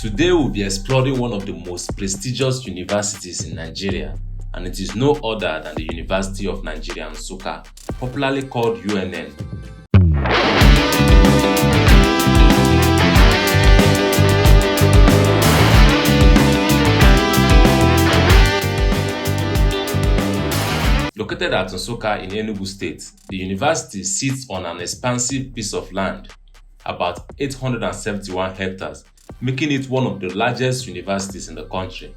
Today we'll be exploring one of the most prestigious universities in Nigeria, and it is no other than the University of Nigeria Nsukka, popularly called UNN. Located at Nsukka in Enugu State, the university sits on an expansive piece of land, about 871 hectares, making it one of the largest universities in the country.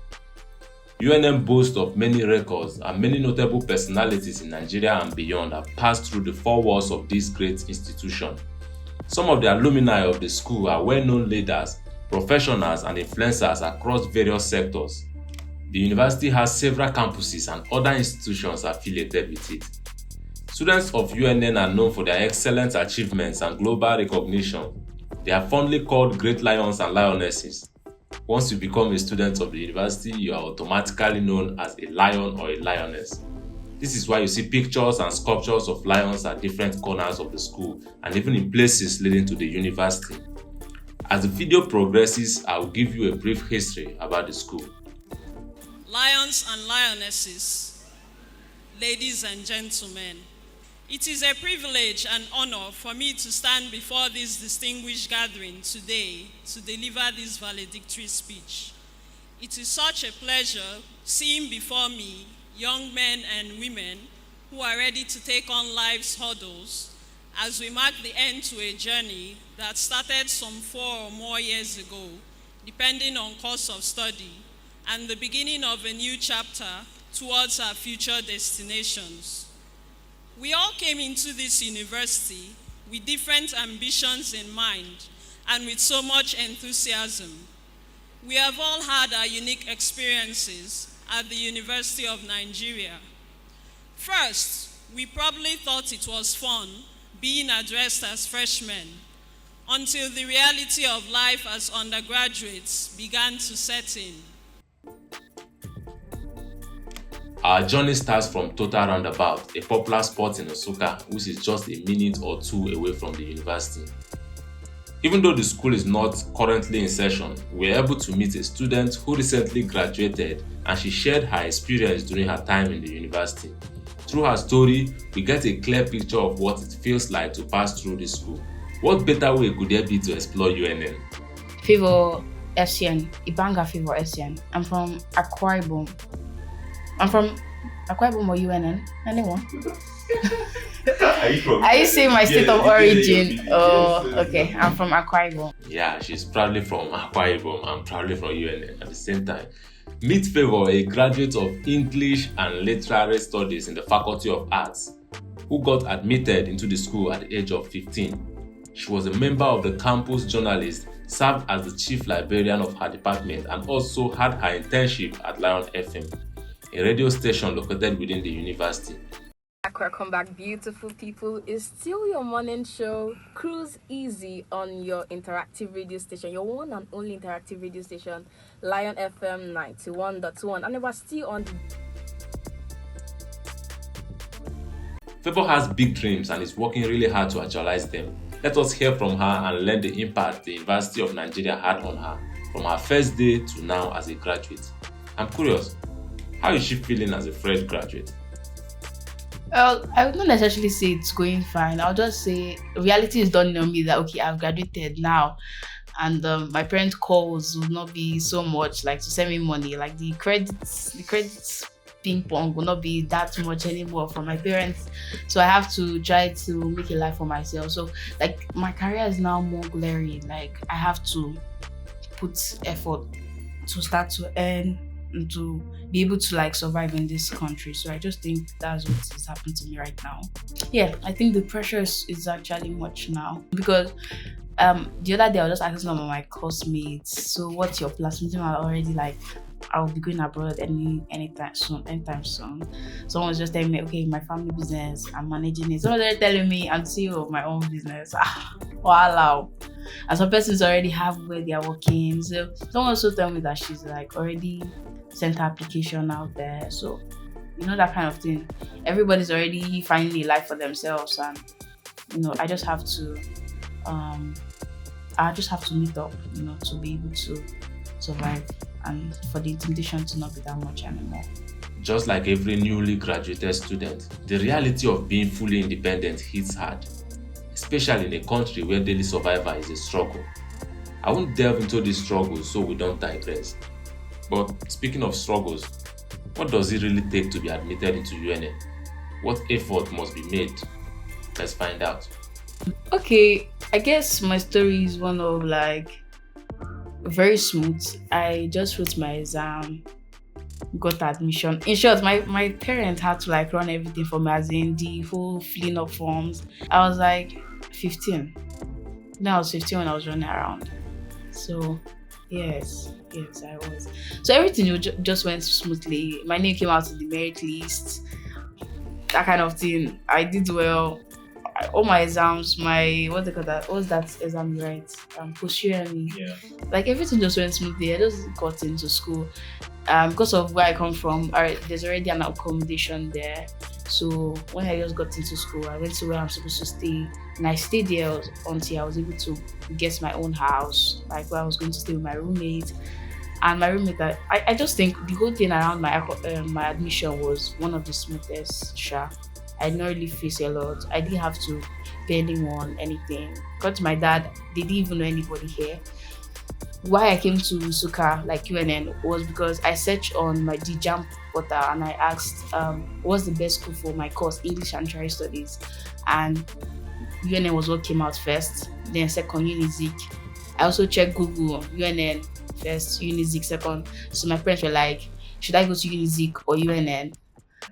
UNN boasts of many records, and many notable personalities in Nigeria and beyond have passed through the four walls of this great institution. Some of the alumni of the school are well-known leaders, professionals, and influencers across various sectors. The university has several campuses and other institutions affiliated with it. Students of UNN are known for their excellent achievements and global recognition. They are fondly called Great Lions and Lionesses. Once you become a student of the university, you are automatically known as a lion or a lioness. This is why you see pictures and sculptures of lions at different corners of the school and even in places leading to the university. As the video progresses, I will give you a brief history about the school. Lions and lionesses, ladies and gentlemen, it is a privilege and honor for me to stand before this distinguished gathering today to deliver this valedictory speech. It is such a pleasure seeing before me young men and women who are ready to take on life's hurdles as we mark the end to a journey that started some 4 or more years ago, depending on course of study, and the beginning of a new chapter towards our future destinations. We all came into this university with different ambitions in mind and with so much enthusiasm. We have all had our unique experiences at the University of Nigeria. First, we probably thought it was fun being addressed as freshmen until the reality of life as undergraduates began to set in. Our journey starts from Total Roundabout, a popular spot in Nsukka, which is just a minute or two away from the university. Even though the school is not currently in session, we were able to meet a student who recently graduated, and she shared her experience during her time in the university. Through her story, we get a clear picture of what it feels like to pass through this school. What better way could there be to explore UNN? Favor SN, Ibanga Favor SN. I'm from Akwa Ibom. I'm from Akwa Ibom or UNN? Anyone? Are you saying my state of origin? Okay. I'm from Akwa Ibom. Yeah, she's proudly from Akwa Ibom. I'm proudly from UNN at the same time. Meet Favor, a graduate of English and Literary Studies in the Faculty of Arts, who got admitted into the school at the age of 15. She was a member of the campus journalist, served as the chief librarian of her department, and also had her internship at Lion FM, a radio station located within the university. Welcome back, beautiful people. It's still your morning show, Cruise Easy, on your interactive radio station, your one and only interactive radio station, Lion FM 91.1. And we're still on. Favor has big dreams and is working really hard to actualize them. Let us hear from her and learn the impact the University of Nigeria had on her from her first day to now as a graduate. I'm curious, how is she feeling as a fresh graduate? Well, I would not necessarily say it's going fine. I'll just say reality is dawning on me that, okay, I've graduated now, and my parent calls will not be so much like to send me money. Like the credits ping pong will not be that much anymore from my parents. So I have to try to make a life for myself. So like my career is now more glaring. Like I have to put effort to start to earn and to be able to like survive in this country. So I just think that's what is happening to me right now. Yeah, I think the pressure is actually much now because the other day I was just asking some of my classmates, so what's your plans? Some of them are already like, I'll be going abroad anytime soon. Someone was just telling me, okay, my family business, I'm managing it. Someone was telling me I'm CEO of my own business. Wow. And some persons already have where they are working. So someone also told me that she's like already sent her application out there. So you know, that kind of thing. Everybody's already finding a life for themselves, and I just have to meet up, to be able to survive and for the intimidation to not be that much anymore. Just like every newly graduated student, the reality of being fully independent hits hard, especially in a country where daily survival is a struggle. I won't delve into these struggles so we don't digress. But speaking of struggles, what does it really take to be admitted into UNN? What effort must be made? Let's find out. Okay, I guess my story is one of like very smooth. I just wrote my exam, got admission. In short, my parents had to like run everything for me, as in the whole filling up forms. I was like 15. Then I was 15 when I was running around. So yes, I was. So everything just went smoothly. My name came out in the merit list, that kind of thing. I did well. All my exams, what was that exam you write? Post-UNE. Yeah. Like everything just went smoothly. I just got into school. Because of where I come from, there's already an accommodation there. So when I just got into school, I went to where I'm supposed to stay, and I stayed there until I was able to get my own house, like where I was going to stay with my roommate. And my roommate, I just think the whole thing around my admission was one of the smoothest. Sure, I did not really face a lot. I didn't have to pay anyone anything. Got to my dad, they didn't even know anybody here. Why I came to Nsukka, like UNN, was because I searched on my DJAM portal and I asked what's the best school for my course, English and Literary Studies. And UNN was what came out first, then second, Unizik. I also checked Google, UNN first, Unizik second. So my parents were like, should I go to Unizik or UNN?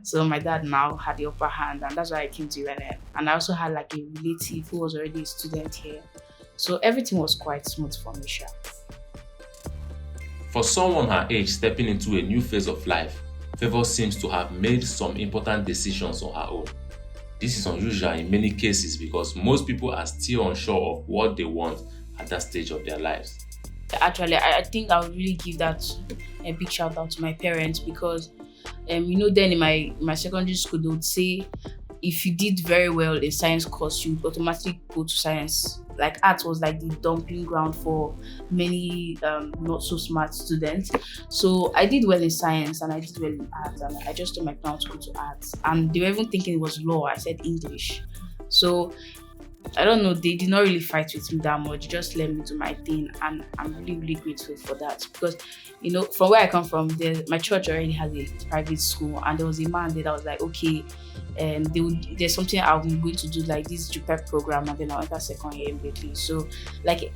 So my dad now had the upper hand, and that's why I came to UNN. And I also had like a relative who was already a student here. So everything was quite smooth for me, sure. For someone her age stepping into a new phase of life, Favour seems to have made some important decisions on her own. This is unusual in many cases because most people are still unsure of what they want at that stage of their lives. Actually, I think I would really give that a big shout out to my parents because, then in my secondary school, they would say if you did very well in science course, you would automatically go to science. Like art was like the dumping ground for many not so smart students. So I did well in science and I did well in art, and I just told my parents to go to art. And they were even thinking it was law. I said English. So I don't know, they did not really fight with me that much, just let me do my thing, and I'm really, really grateful for that because, from where I come from, my church already has a private school, and there was a man there that was like, okay, there's something I'm going to do, like this JUPEP program, and then I'll enter second year immediately. So, like,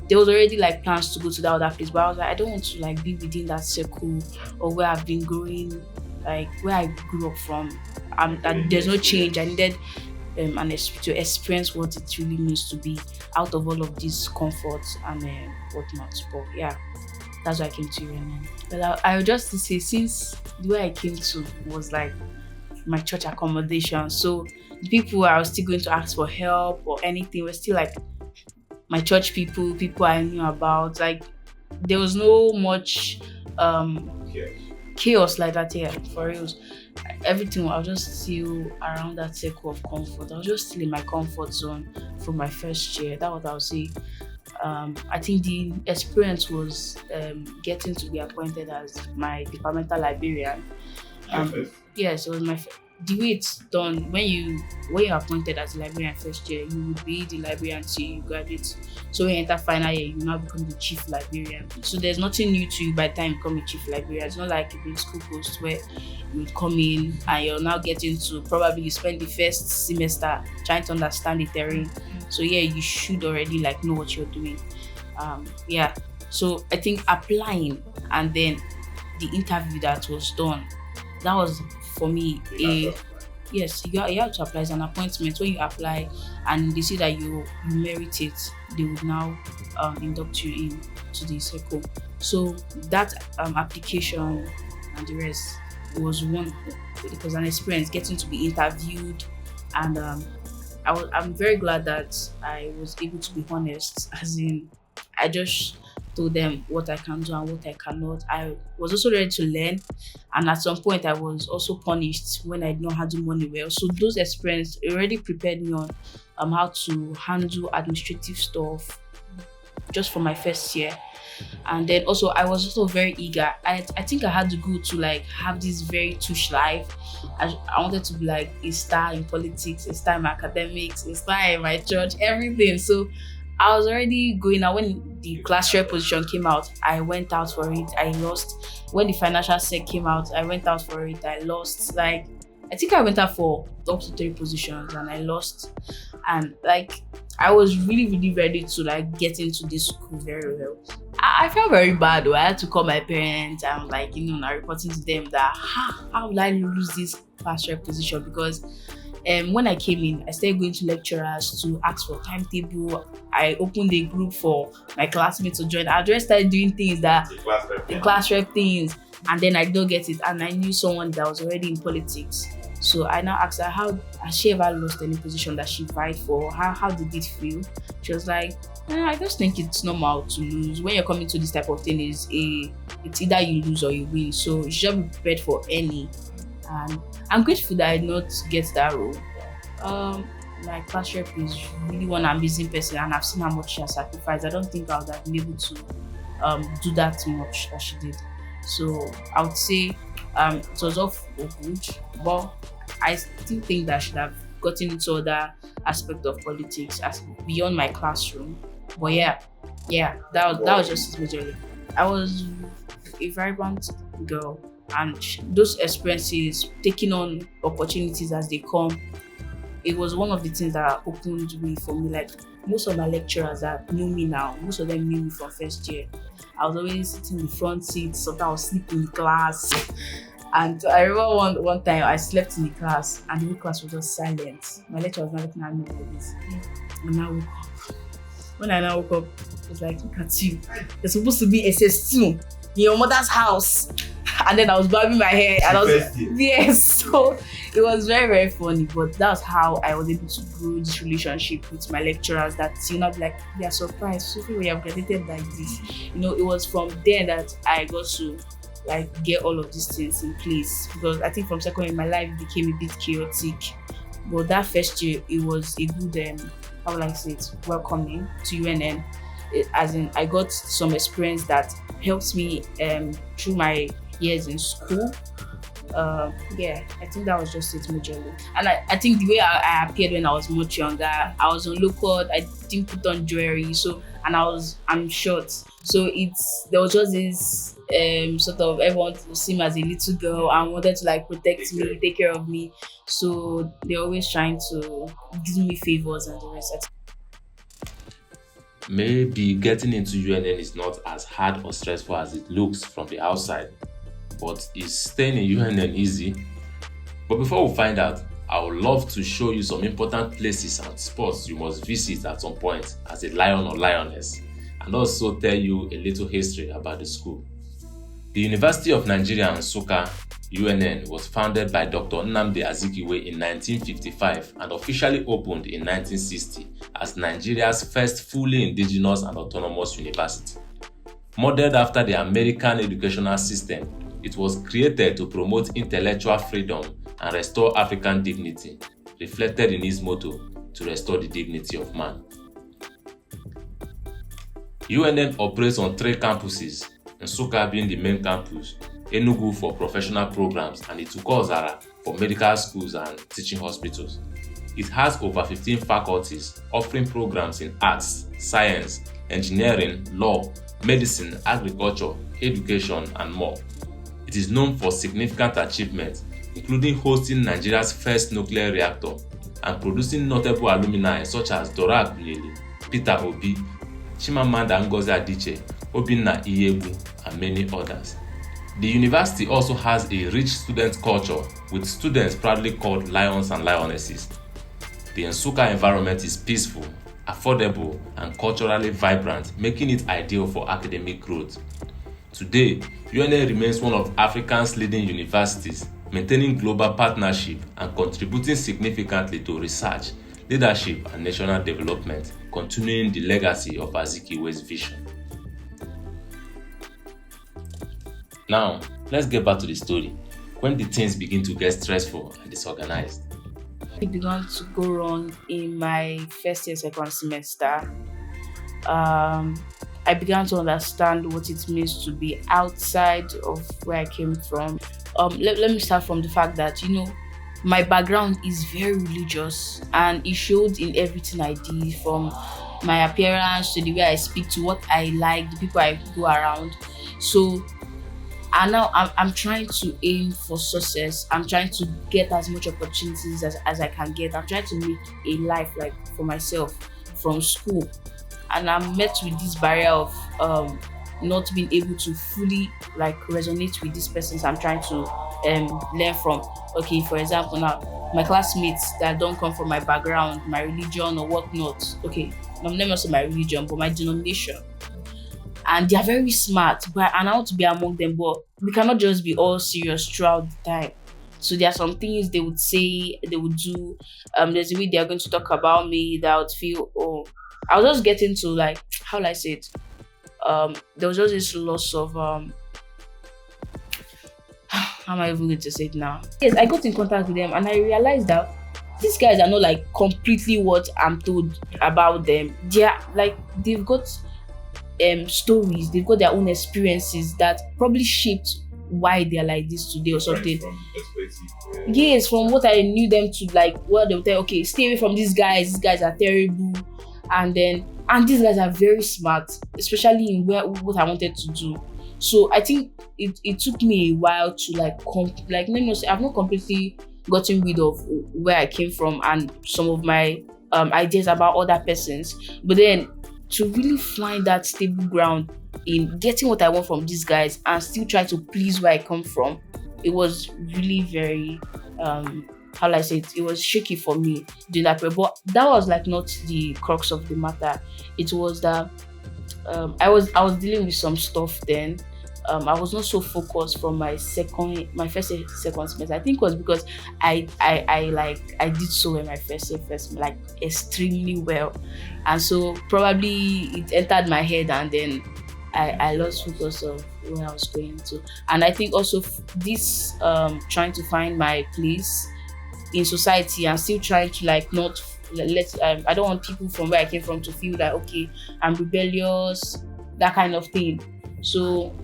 there was already like plans to go to that other place, but I was like, I don't want to like be within that circle or where I've been growing, like where I grew up from. And there's no change. I needed to experience what it really means to be out of all of these comforts and whatnot. But yeah, that's why I came to UNN. But I would just to say, since the way I came to was like my church accommodation, so the people I was still going to ask for help or anything were still like my church people I knew about. Like there was no much chaos like that here, for real. Everything, I was just still around that circle of comfort. I was just still in my comfort zone from my first year. That's what I would say. I think the experience was getting to be appointed as my departmental librarian. Yes, it was the way it's done. When you're appointed as a librarian first year, you would be the librarian till you graduate. So when you enter final year, you now become the chief librarian. So there's nothing new to you by the time you become a chief librarian. It's not like a big school post where you would come in and you're now getting to probably you spend the first semester trying to understand the terrain. So yeah, you should already like know what you're doing. So I think applying and then the interview that was done, that was for me yes, you have to apply as an appointment. When you apply and they see that you merit it, they would now induct you into the circle. So that application and the rest was it was an experience getting to be interviewed, and I'm very glad that I was able to be honest, as in I just told them what I can do and what I cannot. I was also ready to learn, and at some point I was also punished when I did not handle money well. So those experiences already prepared me on how to handle administrative stuff just for my first year. And then also I was also very eager. I think I had to go to like have this very tush life. I wanted to be like a star in politics, a star in my academics, a star in my church, everything. So I was already going out when the class rep position came out. I went out for it. I lost. When the financial sec came out, I went out for it. I lost. Like I think I went out for up to 3 positions and I lost. And like I was really, really ready to like get into this school very well. I felt very bad though. I had to call my parents and like, now reporting to them that how will I lose this class rep position, because when I came in, I started going to lecturers to ask for timetable. I opened a group for my classmates to join. I just started doing things that the class rep things, and then I don't get it. And I knew someone that was already in politics. So I now asked her, how has she ever lost any position that she vied for? How did it feel? She was like, I just think it's normal to lose. When you're coming to this type of thing, it's either you lose or you win. So you should be prepared for any. And I'm grateful that I did not get that role. My class rep is really one amazing person, and I've seen how much she has sacrificed. I don't think I would have been able to do that much that she did. So I would say it was all good, but I still think that I should have gotten into other aspect of politics as beyond my classroom. But yeah, that was just it majorly. I was a vibrant girl, and those experiences, taking on opportunities as they come, it was one of the things that opened way for me. Like most of my lecturers that knew me now, most of them knew me from first year. I was always sitting in the front seat, sometimes I was sleeping in class. And I remember one time I slept in the class and the whole class was just silent. My lecturer was not looking at me like this. And I woke up. When I now woke up, it was like, look at you. You're supposed to be SS2 in your mother's house. And then I was bobbing my hair and I was yes. So it was very, very funny. But that's how I was able to grow this relationship with my lecturers, that be like, they are surprised. Sophie, we have graduated like this. It was from there that I got to like get all of these things in place, because I think from second year my life became a bit chaotic. But that first year it was a good how will I say it, welcoming to UNN. As in I got some experience that helped me through my years in school. I think that was just it majorly. And I think the way I appeared when I was much younger, I was on low cut, I didn't put on jewelry, and I'm short. So there was just this sort of everyone to see me as a little girl and wanted to like protect me, take care of me. So they're always trying to give me favors and the rest. Maybe getting into UNN is not as hard or stressful as it looks from the outside, but is staying in UNN easy? But before we find out, I would love to show you some important places and spots you must visit at some point as a lion or lioness, and also tell you a little history about the school. The University of Nigeria Nsukka, UNN, was founded by Dr. Nnamdi Azikiwe in 1955 and officially opened in 1960 as Nigeria's first fully indigenous and autonomous university. Modeled after the American educational system, it was created to promote intellectual freedom and restore African dignity, reflected in its motto, to restore the dignity of man. UNN operates on 3 campuses, Nsukka being the main campus, Enugu for professional programs, and Ituku-Ozara for medical schools and teaching hospitals. It has over 15 faculties offering programs in arts, science, engineering, law, medicine, agriculture, education, and more. It is known for significant achievements, including hosting Nigeria's first nuclear reactor and producing notable alumni such as Dora Akunyili, Peter Obi, Chimamanda Ngozi Adichie, Obinna Ihebu, and many others. The university also has a rich student culture, with students proudly called lions and lionesses. The Nsukka environment is peaceful, affordable, and culturally vibrant, making it ideal for academic growth. Today, UNN remains one of Africa's leading universities, maintaining global partnership and contributing significantly to research, leadership, and national development, continuing the legacy of Azikiwe's vision. Now, let's get back to the story. When did things begin to get stressful and disorganized? It began to go wrong in my first year, second semester. I began to understand what it means to be outside of where I came from. Let me start from the fact that, my background is very religious, and it showed in everything I did, from my appearance to the way I speak, to what I like, the people I go around. So, and now I'm trying to aim for success. I'm trying to get as much opportunities as I can get. I'm trying to make a life like for myself from school. And I'm met with this barrier of not being able to fully like resonate with these persons I'm trying to learn from. Okay, for example, now my classmates that don't come from my background, my religion or whatnot. Okay, I'm not say my religion, but my denomination. And they are very smart, and I want to be among them, but we cannot just be all serious throughout the time. So there are some things they would say, they would do. There's a way they are going to talk about me that I would feel, oh, I was just getting to like, how will I say it? There was just this loss of how am I even going to say it now? Yes, I got in contact with them and I realized that these guys are not like completely what I'm told about them. They are like, they've got stories, they've got their own experiences that probably shaped why they're like this today or something. Yes, from what I knew them to like what they would tell, okay, stay away from these guys are terrible, and these guys are very smart, especially in what I wanted to do. So I think it took me a while to let me say I've not completely gotten rid of where I came from and some of my ideas about other persons, but then to really find that stable ground in getting what I want from these guys and still try to please where I come from, it was really very how will I say it? It was shaky for me doing that. But that was like not the crux of the matter. It was that I was dealing with some stuff then. I was not so focused from my first semester. I think it was because I did so in my first semester, like extremely well, and so probably it entered my head, and then I lost focus of where I was going to. And I think also this trying to find my place in society and still trying to like not let I don't want people from where I came from to feel that okay, I'm rebellious, that kind of thing. So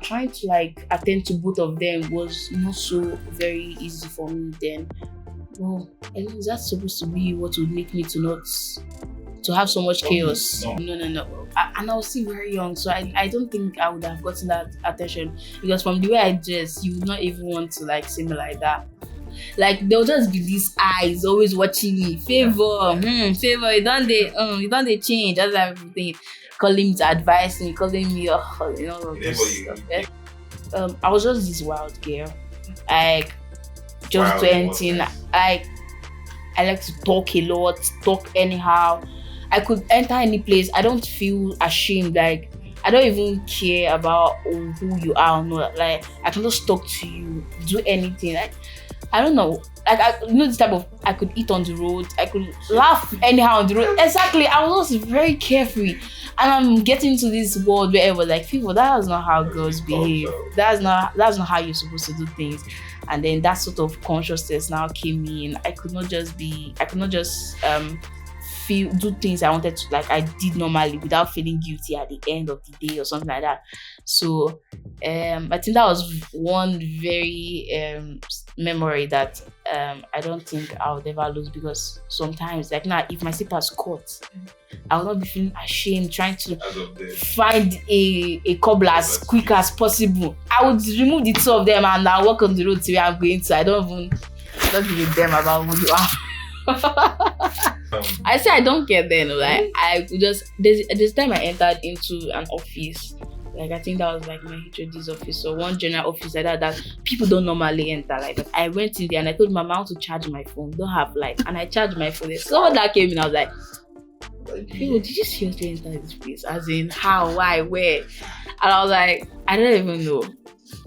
trying to like attend to both of them was not so very easy for me then. Well, is that supposed to be what would make me to have so much chaos? No. And I was still very young, so I don't think I would have gotten that attention, because from the way I dress, you would not even want to like see me like that. Like there'll just be these eyes always watching me. Favor, you don't they change, that's everything. Calling me, advising me, calling me, all of this stuff. I was just this wild girl. Like just do anything. I like to talk a lot, talk anyhow. I could enter any place. I don't feel ashamed. Like I don't even care about who you are or not. Like I can just talk to you, do anything. Like I don't know. Like this type of, I could eat on the road. I could laugh anyhow on the road. Exactly. I was just very carefree. And I'm getting to this world where it was like, people, that's not how girls behave. That's not how you're supposed to do things. And then that sort of consciousness now came in. I could not just do things I wanted to, like I did normally, without feeling guilty at the end of the day or something like that. So I think that was one very memory that I don't think I would ever lose, because sometimes like now if my slippers caught, I will not be feeling ashamed trying to find a cobbler as quick as possible. I would remove the two of them and I'll walk on the road to where I'm going to. I don't give a damn about who you are. I say I don't care then. Like I would just this time I entered into an office. Like I think that was like my HOD's office or one general office like that people don't normally enter. Like I went in there and I told Mama I want to charge my phone. Don't have light, and I charged my phone. Someone that came in, I was like, "Hey, did you seriously enter this place? As in how, why, where?" And I was like, "I don't even know."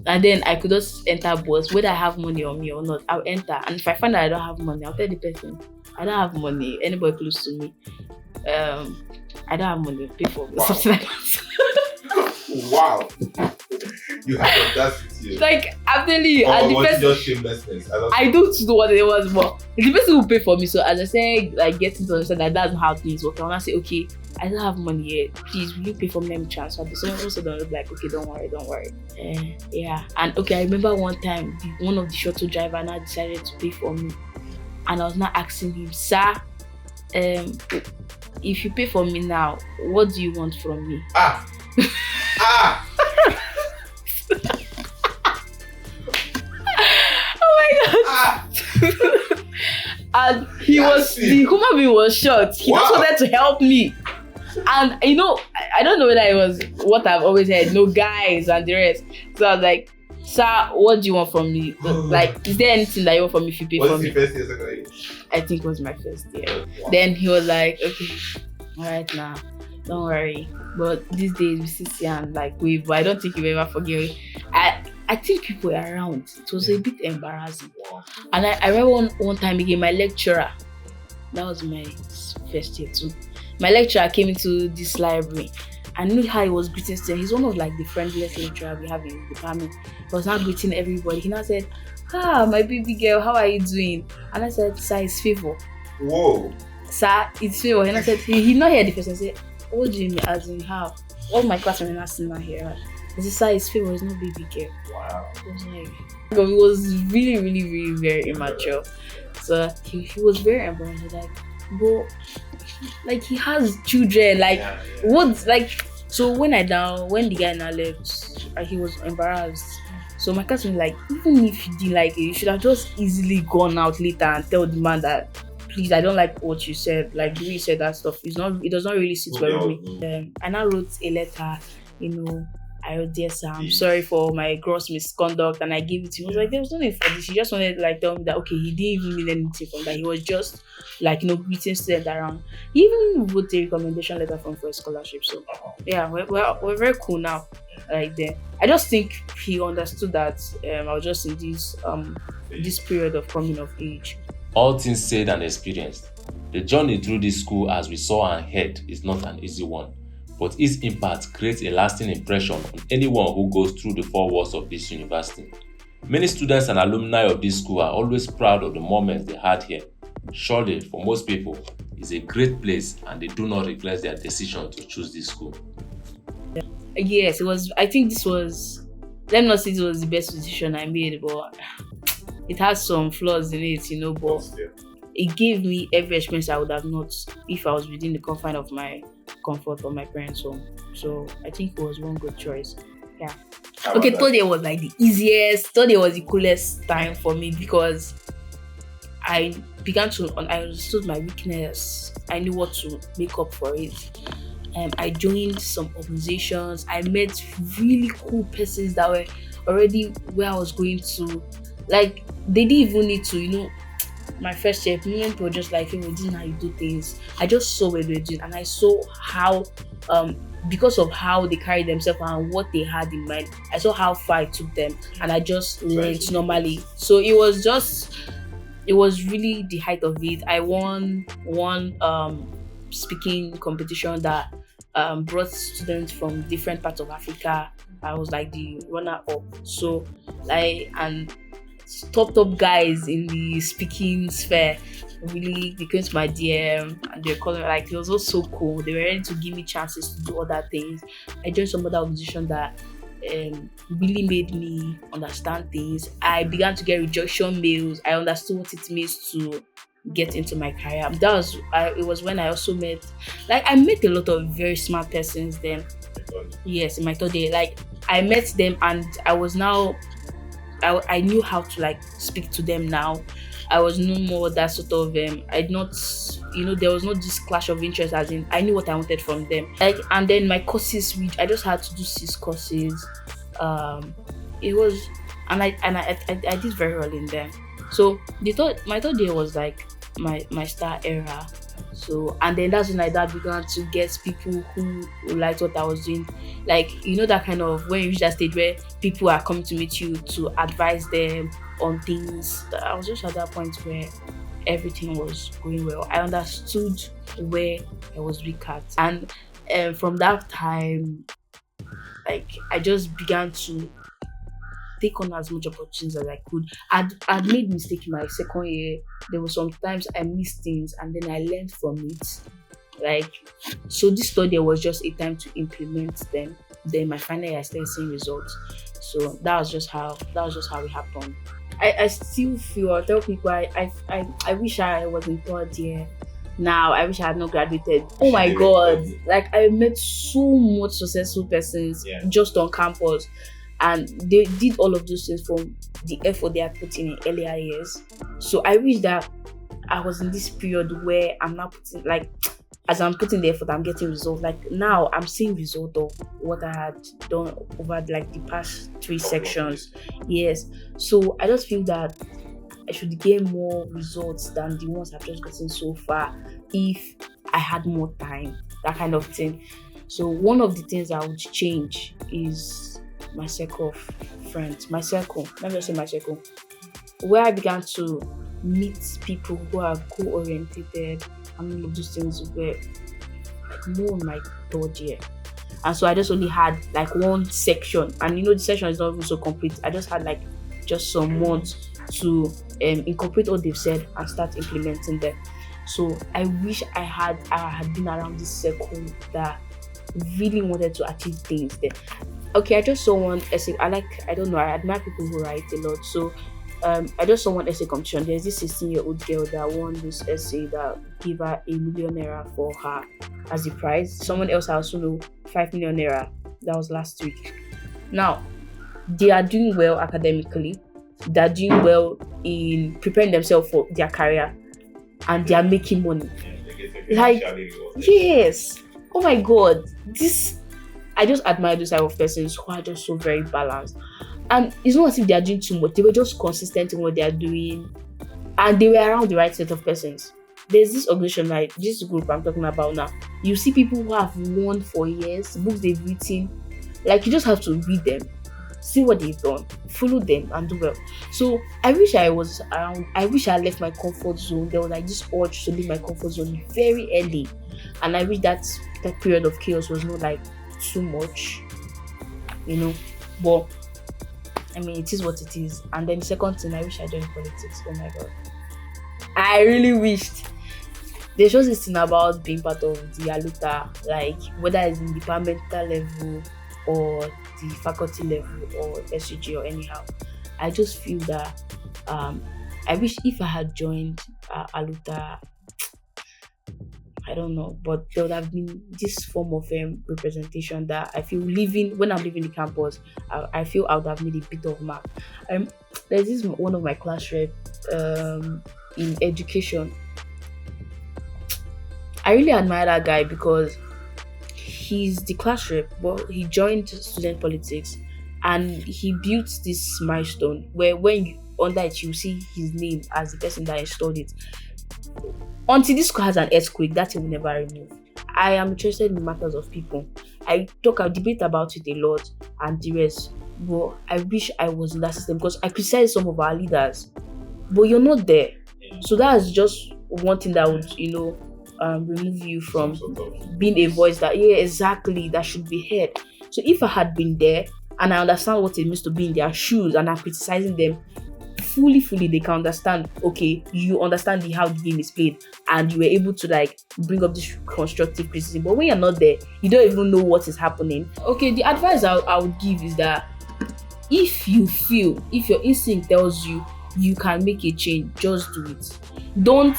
And then I could just enter bus, whether I have money on me or not. I'll enter, and if I find that I don't have money, I'll tell the person, "I don't have money. Anybody close to me, I don't have money. Pay for something like that." Wow. You had audacity. Like, I'm telling you, Or and the was it person, just shamelessness? I don't know what it was, but the person who paid for me. So as I said, like getting to understand that that's not how things work. I wanna say, okay, I don't have money yet. Please, will you pay for me? Let me transfer this. Someone also don't look like, okay, don't worry. Yeah. And okay, I remember one time one of the shuttle driver now decided to pay for me, and I was not asking him, sir, if you pay for me now, what do you want from me? Ah! Oh my god! Ah! And the human being was shocked. He just Wow. wanted to help me. And you know, I don't know whether it was what I've always heard, no guys and the rest. So I was like, sir, what do you want from me? Like, is there anything that you want from me if you pay for What's me? the first year, second year? I think it was my first year. Wow. Then he was like, okay, all right now, don't worry. But these days we sit here and like wave, but I don't think you ever forget me. I think people were around. It was a bit embarrassing. And I remember one time again, my lecturer, that was my first year too. My lecturer came into this library. I knew how he was greeting students. He's one of like the friendliest lecturer we have in the department. He was now greeting everybody. He now said, my baby girl, how are you doing? And I said, sir, it's Favor. Whoa. Sir, it's Favor. And I said, he not hear the person. I said, what do you mean? As in how? All my classmates are not sitting down here. He said, sir, it's Favor. It's not baby girl. Wow. I was like, but he was really, really, really very immature. So he was very embarrassed. He was like, bro, like he has children. Like, Yeah. what? Like, so when the guy now left, he was embarrassed. So my cousin was like, even if you didn't like it, you should have just easily gone out later and tell the man that, please, I don't like what you said. Like the way you said that stuff, it does not really sit well with me. I now wrote a letter, I wrote, dear sir, I'm sorry for my gross misconduct, and I gave it to him. I was like, there was nothing for this. He just wanted to like tell me that okay, he didn't even mean anything from that. He was just like greeting students around. He even wrote a recommendation letter for a scholarship. So yeah, we're very cool now. Like there, I just think he understood that I was just in this period of coming of age. All things said and experienced, the journey through this school, as we saw and heard, is not an easy one, but its impact creates a lasting impression on anyone who goes through the four walls of this university. Many students and alumni of this school are always proud of the moments they had here. Surely, for most people, it's a great place and they do not regret their decision to choose this school. Yes, it was. I think this was. Let me not say it was the best decision I made, but it has some flaws in it, But it gave me every experience I would have not if I was within the confine of my comfort or my parents' home. So I think it was one good choice. Yeah. Okay, third year was like the easiest. Third year was the coolest time for me because I understood my weakness. I knew what to make up for it. I joined some organizations. I met really cool persons that were already where I was going to. Like, they didn't even need to, my first year, people were just like, this is how you do things. I just saw what they were doing, and I saw how, because of how they carried themselves and what they had in mind, I saw how far it took them, and I just learned normally. So it was really the height of it. I won one speaking competition that brought students from different parts of Africa. I was like the runner-up. So and top guys in the speaking sphere really, they came to my DM and they were calling, like, it was also so cool. They were ready to give me chances to do other things. I joined some other organization that really made me understand things. I began to get rejection mails. I understood what it means to get into my career. It was when I also met I met a lot of very smart persons then. Yes, in my third year. Like, I met them and I knew how to speak to them now. I was no more that sort of there was no this clash of interest, as in I knew what I wanted from them. And then my courses, which I just had to do 6 courses. It was and I did very well in them. So my third year was like my star era. So, and then that's when I began to get people who liked what I was doing. That kind of, when you reach that stage where people are coming to meet you to advise them on things. I was just at that point where everything was going well. I understood where I was weak at. And from that time, like I just began to take on as much opportunities as I could. I'd made mistake in my second year. There were sometimes I missed things and then I learned from it. Like, so this third year was just a time to implement them. Then my final year I started seeing results. So that was just how it happened. I still feel, I tell people I wish I was in third year. Now I wish I had not graduated. Oh my god. Like I met so much successful persons just on campus. And they did all of those things from the effort they had put in earlier years. So I wish that I was in this period where I'm not putting, like, as I'm putting the effort, I'm getting results. Like now, I'm seeing result of what I had done over like the past 3 sections. Yes. So I just feel that I should gain more results than the ones I've just gotten so far if I had more time, that kind of thing. So one of the things I would change is my circle of friends, my circle, let me just say my circle, where I began to meet people who are co-orientated and all of those things were like more in my third year. And so I just only had like one section, and the section is not even so complete. I just had like just some months to incorporate what they've said and start implementing them. So I wish I had been around this circle that really wanted to achieve things there. Okay, I just saw one essay. I admire people who write a lot. So I just saw one essay competition. There's this 16-year-old girl that won this essay that gave her ₦1 million for her as a prize. Someone else I also know, ₦5 million. That was last week. Now, they are doing well academically. They're doing well in preparing themselves for their career, and they are making money. Like, yes. Oh my God, I just admire those type of persons who are just so very balanced. And it's not as if they are doing too much. They were just consistent in what they are doing. And they were around the right set of persons. There's this organization, like this group I'm talking about now. You see people who have won for years, books they've written. Like, you just have to read them, see what they've done, follow them, and do well. So I wish I was around. I wish I left my comfort zone. There was like this urge to leave my comfort zone very early. And I wish that period of chaos was not like too much, but I mean, it is what it is. And then the second thing, I wish I joined politics. Oh my god, I really wished. There's just this thing about being part of the ALUTA, like whether it's in departmental level or the faculty level or SUG or anyhow. I just feel that I wish if I had joined ALUTA, I don't know, but there would have been this form of representation that I feel when I'm leaving the campus, I feel I would have made a bit of mark. There's this one of my class rep in education. I really admire that guy because he's the class rep, but he joined student politics and he built this milestone where when you under it, you see his name as the person that installed it. Until this school has an earthquake, that thing will never remove. I am interested in matters of people. I debate about it a lot and the rest. But I wish I was in that system because I criticize some of our leaders, but you're not there. So that's just one thing that would, remove you from being a voice that should be heard. So if I had been there and I understand what it means to be in their shoes and I'm criticizing them, fully they can understand, okay, you understand how the game is played and you were able to like bring up this constructive criticism. But when you're not there, you don't even know what is happening. Okay, the advice I would give is that if your instinct tells you can make a change, just do it. Don't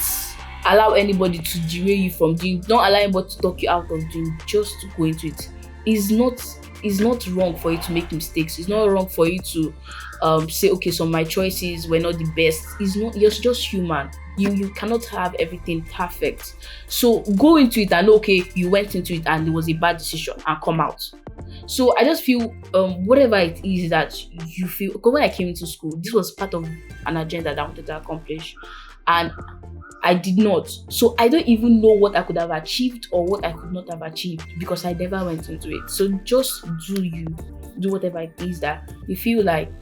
allow anybody to derail you from doing, don't allow anybody to talk you out of doing, just go into it. It's not wrong for you to make mistakes. It's not wrong for you to say, okay, so my choices were not the best. You're just human. You cannot have everything perfect. So go into it and okay, you went into it and it was a bad decision and come out. So I just feel whatever it is that you feel, because when I came into school, this was part of an agenda that I wanted to accomplish and I did not. So I don't even know what I could have achieved or what I could not have achieved because I never went into it. So just do whatever it is that you feel like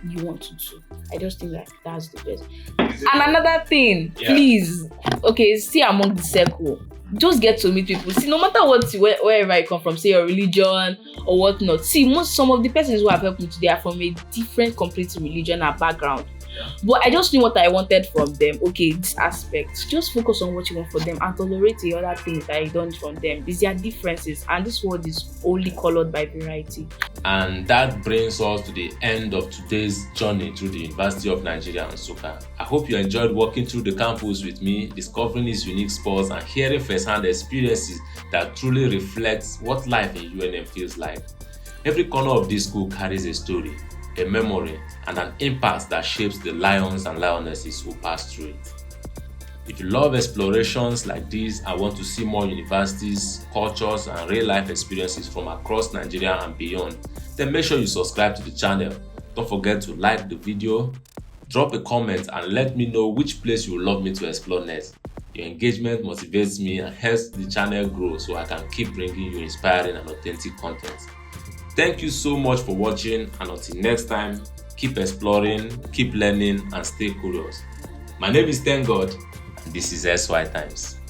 you want to do. I just think like that's the best. And another thing, please, okay, stay among the circle. just get to meet people. See, no matter what, wherever I come from, say your religion or whatnot. See, some of the persons who have helped me today are from a different, complete religion and background. But I just knew what I wanted from them. Okay, this aspect. Just focus on what you want for them and tolerate the other things that you don't from them. These are differences, and this world is only colored by variety. And that brings us to the end of today's journey through the University of Nigeria, Nsukka. I hope you enjoyed walking through the campus with me, discovering its unique spots and hearing first-hand experiences that truly reflects what life in UNM feels like. Every corner of this school carries a story, a memory, and an impact that shapes the lions and lionesses who pass through it. If you love explorations like these and want to see more universities, cultures, and real-life experiences from across Nigeria and beyond, then make sure you subscribe to the channel. Don't forget to like the video, drop a comment, and let me know which place you would love me to explore next. Your engagement motivates me and helps the channel grow so I can keep bringing you inspiring and authentic content. Thank you so much for watching, and until next time, keep exploring, keep learning, and stay curious. My name is Thank God, and this is SY Times.